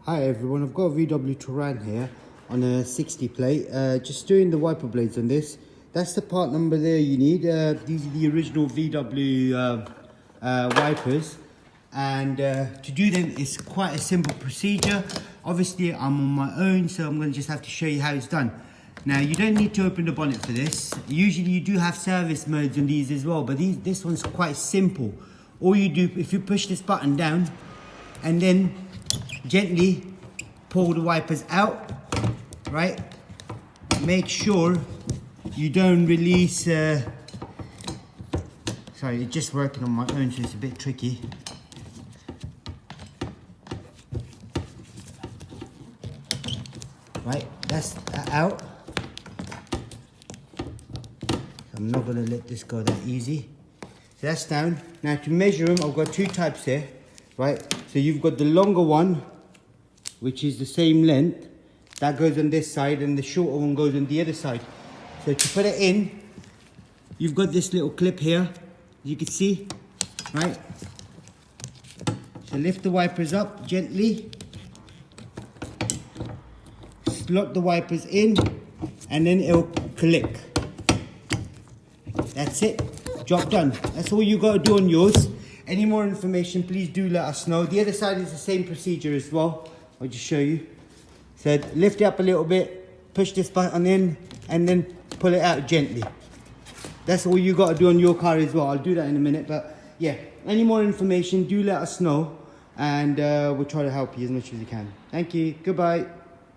Hi everyone, I've got a VW TOURAN here on a 60 plate. Just doing the wiper blades on this. That's the part number there you need. These are the original VW wipers. And to do them is quite a simple procedure. Obviously I'm on my own, so I'm going to just have to show you how it's done. Now you don't need to open the bonnet for this. Usually you do have service modes on these as well, but this one's quite simple. All you do, if you push this button down and then gently pull the wipers out, right? Make sure you don't release, sorry, it's just working on my own, so it's a bit tricky. Right, that's that out. I'm not gonna let this go that easy. So that's down. Now to measure them, I've got two types here, right? So you've got the longer one, which is the same length, that goes on this side, and the shorter one goes on the other side. So to put it in, you've got this little clip here, you can see, right? So lift the wipers up gently, slot the wipers in, and then it'll click. That's it, job done. That's all you got to do on yours. Any more information, please do let us know. The other side is the same procedure as well. I'll just show you. So lift it up a little bit, push this button in, and then pull it out gently. That's all you got to do on your car as well. I'll do that in a minute, but yeah, any more information, do let us know, and we'll try to help you as much as we can. Thank you, goodbye.